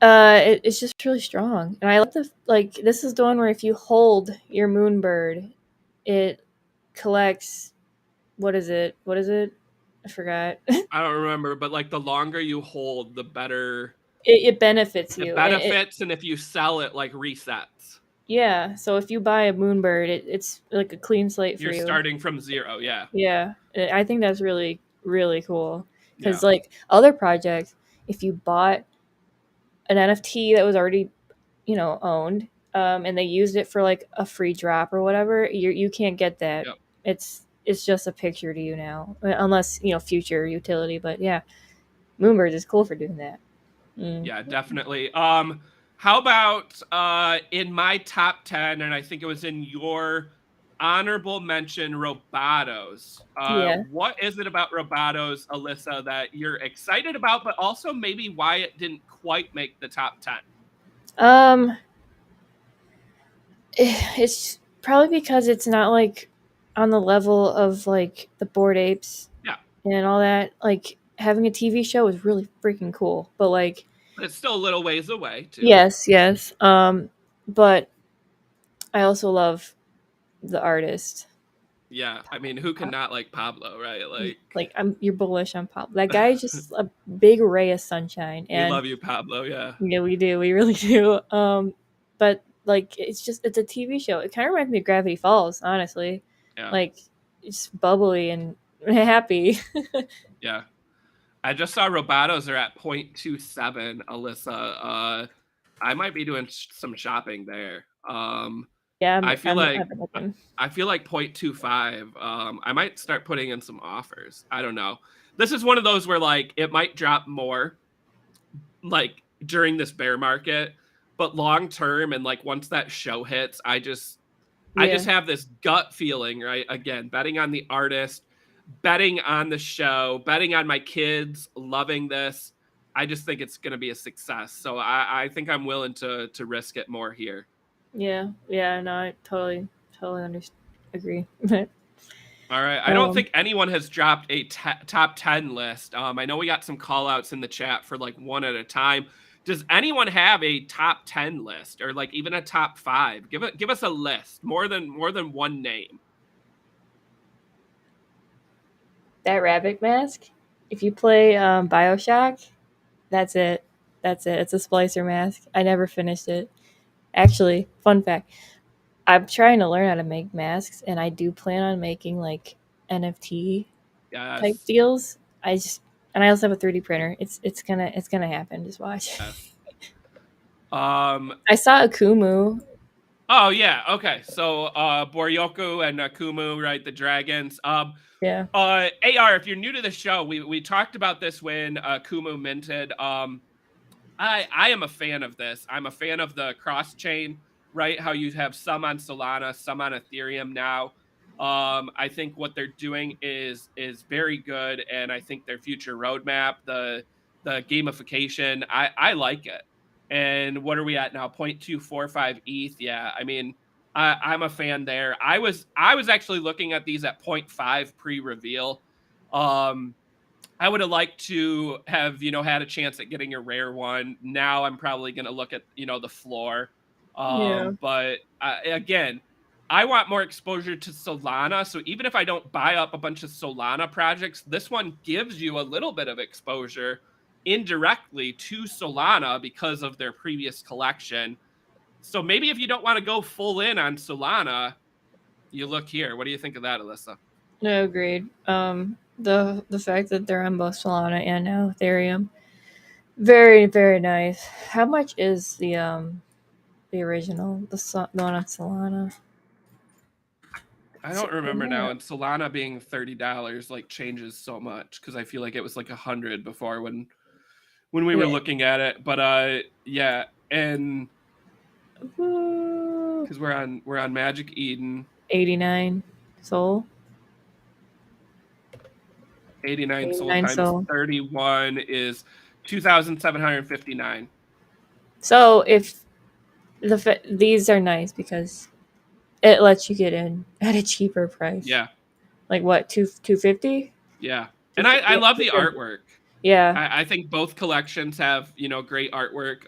it's just really strong, and I like like this is the one where if you hold your Moonbird, it collects. What is it? What is it? I forgot. I don't remember, but like the longer you hold, the better It benefits it you. benefits, and if you sell it, like resets. Yeah, so if you buy a Moonbird, it's like a clean slate for You're you. starting from zero. Yeah, Yeah, I think that's really really cool because yeah, like other projects, if you bought an NFT that was already owned, and they used it for like a free drop or whatever, you can't get that. yep, It's just a picture to you now, unless future utility. But yeah, Moonbird is cool for doing that. Mm. yeah, definitely. How about in my top 10, and I think it was in your honorable mention, Robotos. Yeah. What is it about Robotos, Alyssa, that you're excited about, but also maybe why it didn't quite make the top 10? Um, it's probably because it's not like on the level of like the Bored Apes Yeah, and all that. Like having a TV show is really freaking cool, but like but it's still a little ways away too. yes, yes. But I also love the artist. Yeah, I mean, who can not like Pablo, right? Like you're bullish on Pop. That guy is just a big ray of sunshine, We and love you, Pablo. Yeah, yeah, we do, we really do. But like it's a TV show. It kind of reminds me of Gravity Falls, honestly. yeah, Like it's bubbly and happy. yeah. I just saw Robatos are at 0.27, Alyssa. I might be doing some shopping there. Yeah, I feel I've like been looking. I feel like 0.25. I might start putting in some offers. I don't know. This is one of those where like it might drop more like during this bear market, but long term and like once that show hits, I just Yeah, have this gut feeling, right? Again, betting on the artist, betting on the show, betting on my kids loving this. I just think it's going to be a success. So I think I'm willing to risk it more here. yeah, yeah. No, I totally agree. All right. I don't um, think anyone has dropped a top 10 list. I know we got some call outs in the chat for like one at a time. Does anyone have a top 10 list or like even a top 5? Give us a list, more than one name. that rabbit mask. If you play Bioshock, that's it. That's it. It's a splicer mask. I never finished it. Actually, fun fact: I'm trying to learn how to make masks, and I do plan on making like NFT type Yes. deals. And I also have a 3D printer. It's gonna happen. Just watch. Yes. Um I saw Akumu. Oh yeah, okay. So Boryoku and Akumu, right? The dragons. Yeah, AR, if you're new to the show, we talked about this when Akumu minted. I am a fan of this. I'm a fan of the cross chain, right? How you have some on Solana, some on Ethereum now. I think what they're doing is very good, and I think their future roadmap, the gamification, I like it. And what are we at now? 0.245 ETH. Yeah, I mean, I'm a fan there. I was actually looking at these at 0.5 pre-reveal. Um, I would have liked to have, had a chance at getting a rare one. Now I'm probably going to look at, the floor. Yeah. But again, I want more exposure to Solana. So even if I don't buy up a bunch of Solana projects, this one gives you a little bit of exposure indirectly to Solana because of their previous collection. So maybe if you don't want to go full in on Solana, you look here. What do you think of that, Alyssa? No, agreed. The fact that they're on both Solana and now Ethereum, very very nice. How much is the original, the one on Solana? I don't remember now. And Solana being $30 like changes so much because I feel like it was like 100 before when we were looking at it. But yeah, and because we're on Magic Eden. 89 Sol. 89 Sol times 31 is 2,759. So if these are nice because it lets you get in at a cheaper price. Yeah. Like what, 250? Yeah. And I love the artwork. Yeah. I think both collections have, great artwork.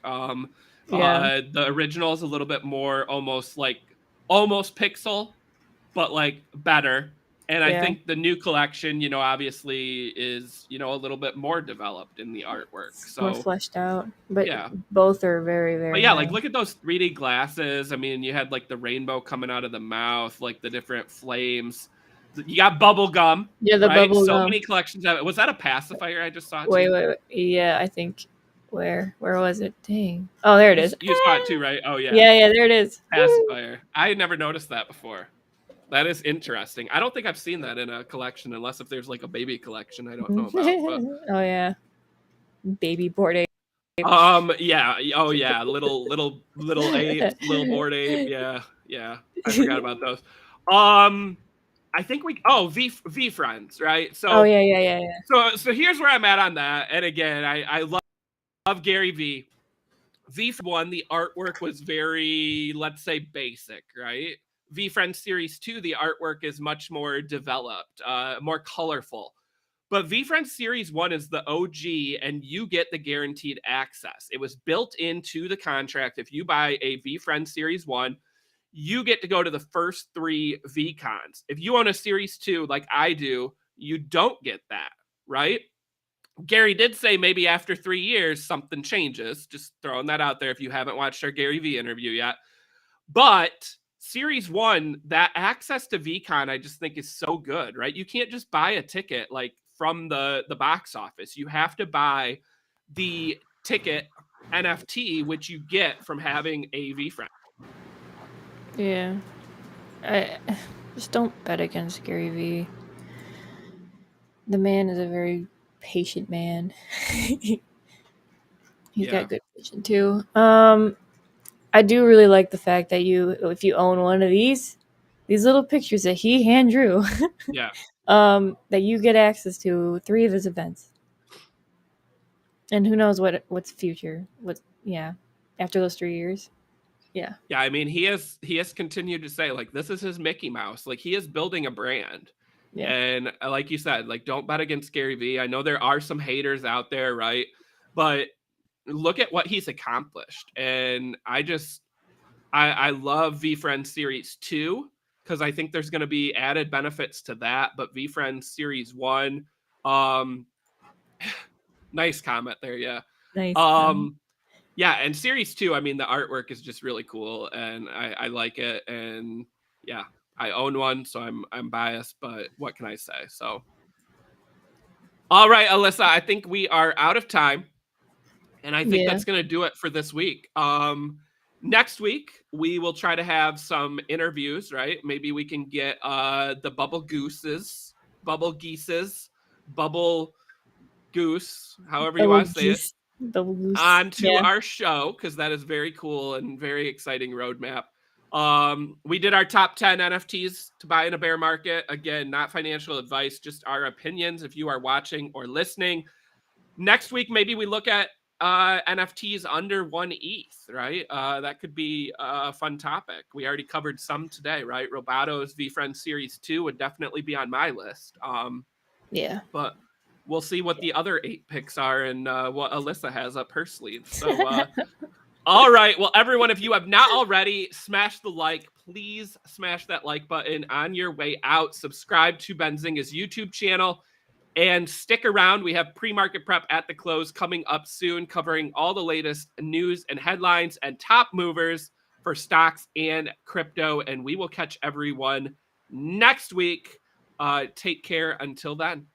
Yeah. The original is a little bit more almost pixel, but like better. And I think the new collection, obviously is, a little bit more developed in the artwork. So more fleshed out. But yeah, both are very, very but yeah, nice. like look at those 3D glasses. I mean, you had like the rainbow coming out of the mouth, like the different flames. You got bubble gum. Yeah, the right? bubble so gum. many collections of it. Was that a pacifier I just saw too? Wait. Yeah, I think where was it? Dang. Oh, there it is. You saw it too, right? Oh yeah. Yeah, there it is. Pacifier. I had never noticed that before. That is interesting. I don't think I've seen that in a collection unless if there's like a baby collection I don't know about. But oh yeah. Baby Bored Ape. Yeah. Oh yeah. Little ape, little Bored Ape. Yeah. I forgot about those. I think V Friends, right? So yeah. So here's where I'm at on that. And again, I love Gary V. V1, the artwork was very, let's say, basic, right? V Friends Series 2, the artwork is much more developed, more colorful. But V Friends Series 1 is the OG, and you get the guaranteed access. It was built into the contract. If you buy a V Friends Series 1, you get to go to the first 3 VCons. If you own a Series 2 like I do, you don't get that, right? Gary did say maybe after 3 years, something changes. Just throwing that out there if you haven't watched our Gary V interview yet. But Series 1, that access to VCon, I just think is so good, right? You can't just buy a ticket like from the box office. You have to buy the ticket NFT, which you get from having a V Friend. Yeah. I just don't bet against Gary V. The man is a very patient man. He's got good vision too. I do really like the fact that if you own one of these little pictures that he hand drew, yeah, that you get access to 3 of his events. And who knows what's future? After those 3 years. Yeah. Yeah, I mean, he has continued to say like this is his Mickey Mouse. Like he is building a brand. Yeah. And like you said, like don't bet against Gary V. I know there are some haters out there, right? But look at what he's accomplished. And I love V Friends Series 2 because I think there's going to be added benefits to that. But V Friends Series 1, nice comment there, yeah. Nice. Yeah, and Series 2, I mean, the artwork is just really cool, and I like it. And yeah, I own one, so I'm biased, but what can I say? So, all right, Alyssa, I think we are out of time, and I think that's going to do it for this week. Next week we will try to have some interviews, right? Maybe we can get the Bubble Goose, however you want to say it, onto our show, because that is very cool and very exciting roadmap. We did our top 10 NFTs to buy in a bear market. Again, not financial advice, just our opinions if you are watching or listening. Next week, maybe we look at NFTs under 1 ETH, right? That could be a fun topic. We already covered some today, right? Robato's V Friends Series 2 would definitely be on my list. Yeah. But we'll see what the other 8 picks are and what Alyssa has up her sleeve. So, all right. Well, everyone, if you have not already, smash the like. Please smash that like button on your way out. Subscribe to Benzinga's YouTube channel. And stick around. We have pre-market prep at the close coming up soon, covering all the latest news and headlines and top movers for stocks and crypto. And we will catch everyone next week. Take care until then.